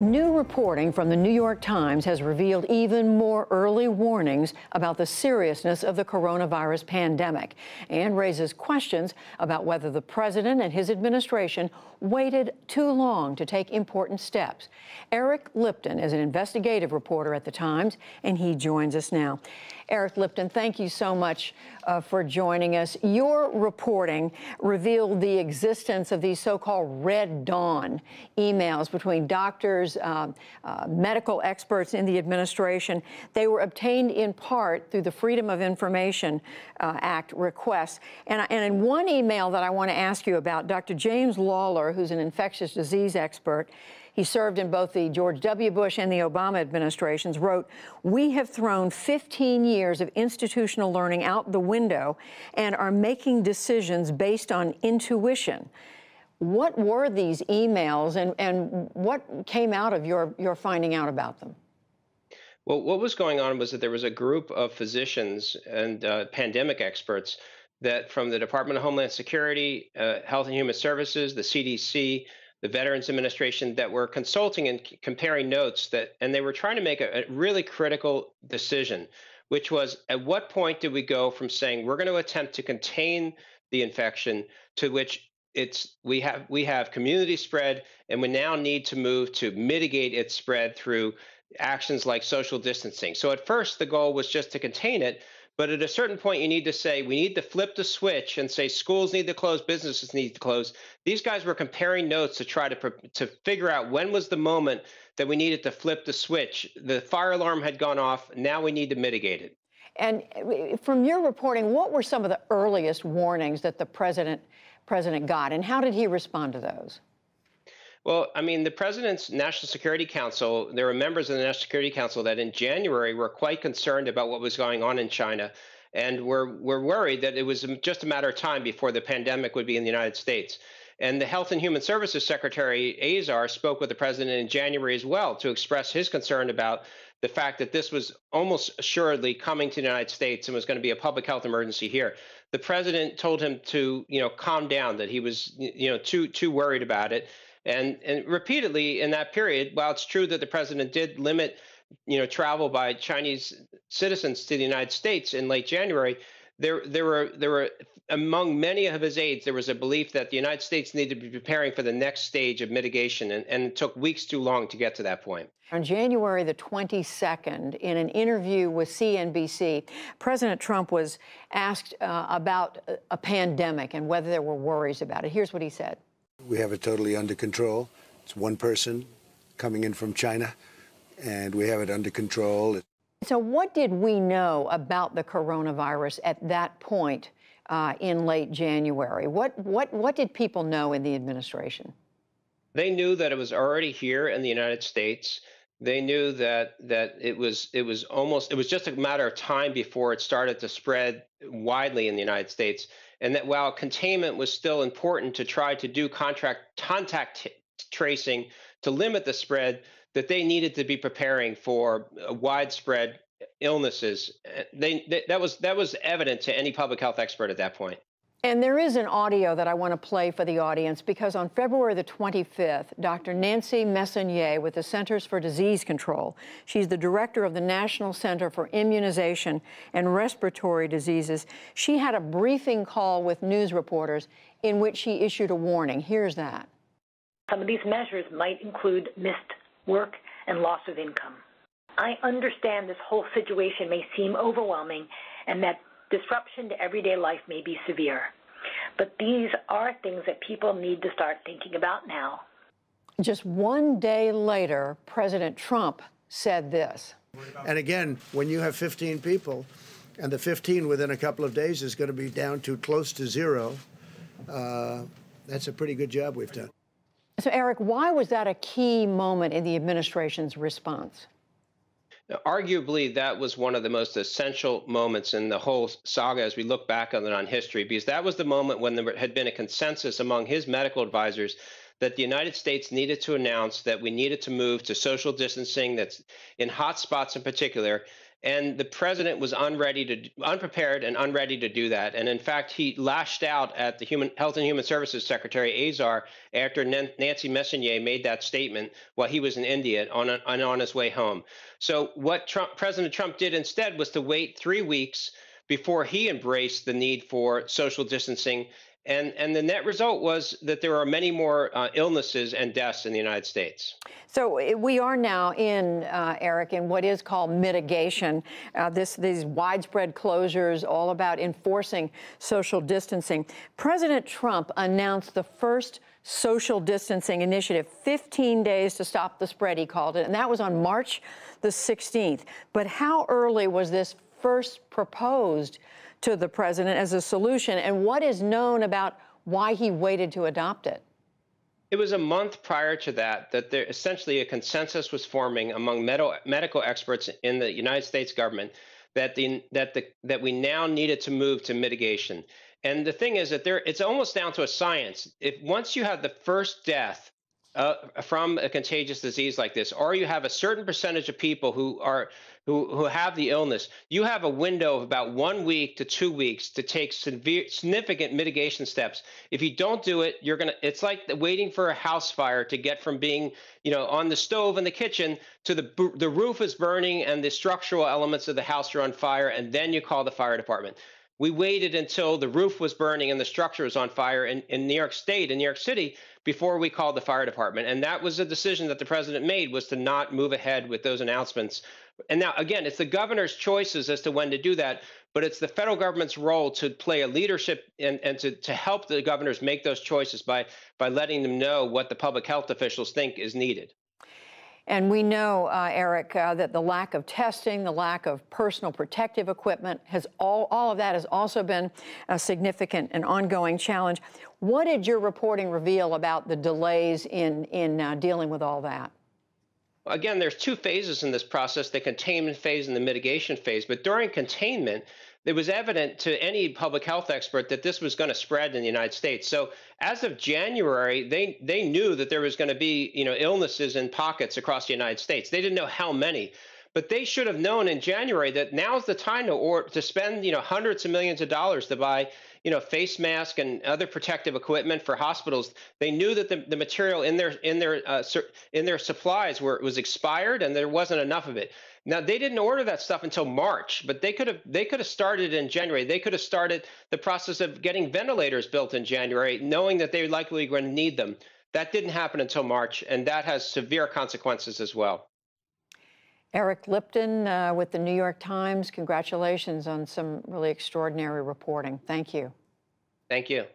New reporting from the New York Times has revealed even more early warnings about the seriousness of the coronavirus pandemic and raises questions about whether the president and his administration waited too long to take important steps. Eric Lipton is an investigative reporter at the Times, and he joins us now. Eric Lipton, thank you so much for joining us. Your reporting revealed the existence of these so-called Red Dawn emails between doctors, medical experts in the administration. They were obtained in part through the Freedom of Information Act requests. And in one email that I want to ask you about, Dr. James Lawler, who's an infectious disease expert, he served in both the George W. Bush and the Obama administrations, wrote, "We have thrown 15 years of institutional learning out the window and are making decisions based on intuition." What were these emails and what came out of your finding out about them? Well, what was going on was that there was a group of physicians and pandemic experts that from the Department of Homeland Security, Health and Human Services, the CDC, the Veterans Administration that were consulting and comparing notes and they were trying to make a really critical decision, which was at what point did we go from saying we're going to attempt to contain the infection to which we have community spread, and we now need to move to mitigate its spread through actions like social distancing. So at first the goal was just to contain it, but at a certain point you need to say we need to flip the switch and say schools need to close, businesses need to close. These guys were comparing notes to try to figure out when was the moment that we needed to flip the switch. The fire alarm had gone off. Now we need to mitigate it. And from your reporting, what were some of the earliest warnings that the president got, and how did he respond to those? Well, I mean, the president's National Security Council, there were members of the National Security Council that in January were quite concerned about what was going on in China and were worried that it was just a matter of time before the pandemic would be in the United States. And the Health and Human Services Secretary Azar spoke with the president in January as well to express his concern about the fact that this was almost assuredly coming to the United States and was going to be a public health emergency here. The president told him to, calm down, that he was, too worried about it. And repeatedly in that period, while it's true that the president did limit, travel by Chinese citizens to the United States in late January, there were among many of his aides, there was a belief that the United States needed to be preparing for the next stage of mitigation, and it took weeks too long to get to that point. On January the 22nd, in an interview with CNBC, President Trump was asked about a pandemic and whether there were worries about it. Here's what he said. We have it totally under control. It's one person coming in from China, and we have it under control. So what did we know about the coronavirus at that point in late January? What did people know in the administration? They knew that it was already here in the United States. They knew that it was just a matter of time before it started to spread widely in the United States, and that while containment was still important to try to do contact tracing to limit the spread, that they needed to be preparing for widespread illnesses. That was evident to any public health expert at that point. And there is an audio that I want to play for the audience, because on February the 25th, Dr. Nancy Messonnier with the Centers for Disease Control, she's the director of the National Center for Immunization and Respiratory Diseases, she had a briefing call with news reporters in which she issued a warning. Here's that. Some of these measures might include missed work and loss of income. I understand this whole situation may seem overwhelming and that disruption to everyday life may be severe, but these are things that people need to start thinking about now. Just one day later, President Trump said this. And again, when you have 15 people, and the 15 within a couple of days is going to be down to close to zero, that's a pretty good job we've done. So, Eric, why was that a key moment in the administration's response? Now, arguably, that was one of the most essential moments in the whole saga as we look back on it on history, because that was the moment when there had been a consensus among his medical advisors that the United States needed to announce that we needed to move to social distancing, that's in hot spots in particular, And the president was unprepared and unready to do that. And in fact, he lashed out at the Health and Human Services Secretary Azar after Nancy Messonnier made that statement while he was in India on his way home. So what President Trump did instead was to wait 3 weeks before he embraced the need for social distancing. And the net result was that there are many more illnesses and deaths in the United States. So we are now Eric, in what is called mitigation. These widespread closures, all about enforcing social distancing. President Trump announced the first social distancing initiative, 15 days to stop the spread, he called it, and that was on March the 16th. But how early was this first proposed to the president as a solution, and what is known about why he waited to adopt it? It was a month prior to that there essentially a consensus was forming among medical experts in the United States government that we now needed to move to mitigation. And the thing is that it's almost down to a science. If once you have the first death from a contagious disease like this, or you have a certain percentage of people who have the illness, you have a window of about 1 week to 2 weeks to take significant mitigation steps. If you don't do it, it's like waiting for a house fire to get from being, on the stove in the kitchen to the roof is burning and the structural elements of the house are on fire, and then you call the fire department. We waited until the roof was burning and the structure was on fire in New York State, in New York City, before we called the fire department. And that was a decision that the president made, was to not move ahead with those announcements. And now, again, it's the governor's choices as to when to do that, but it's the federal government's role to play a leadership and to help the governors make those choices by letting them know what the public health officials think is needed. And we know, Eric, that the lack of testing, the lack of personal protective equipment, all of that has also been a significant and ongoing challenge. What did your reporting reveal about the delays in dealing with all that? Again, there's two phases in this process, the containment phase and the mitigation phase. But during containment, it was evident to any public health expert that this was going to spread in the United States. So as of January, they knew that there was going to be illnesses in pockets across the United States. They didn't know how many, but they should have known in January that now's the time to spend hundreds of millions of dollars to buy face masks and other protective equipment for hospitals. They knew that the material in their supplies was expired and there wasn't enough of it. Now, they didn't order that stuff until March, but they could have started in January. They could have started the process of getting ventilators built in January, knowing that they're likely going to need them. That didn't happen until March, and that has severe consequences as well. Eric Lipton with the New York Times, congratulations on some really extraordinary reporting. Thank you. Thank you.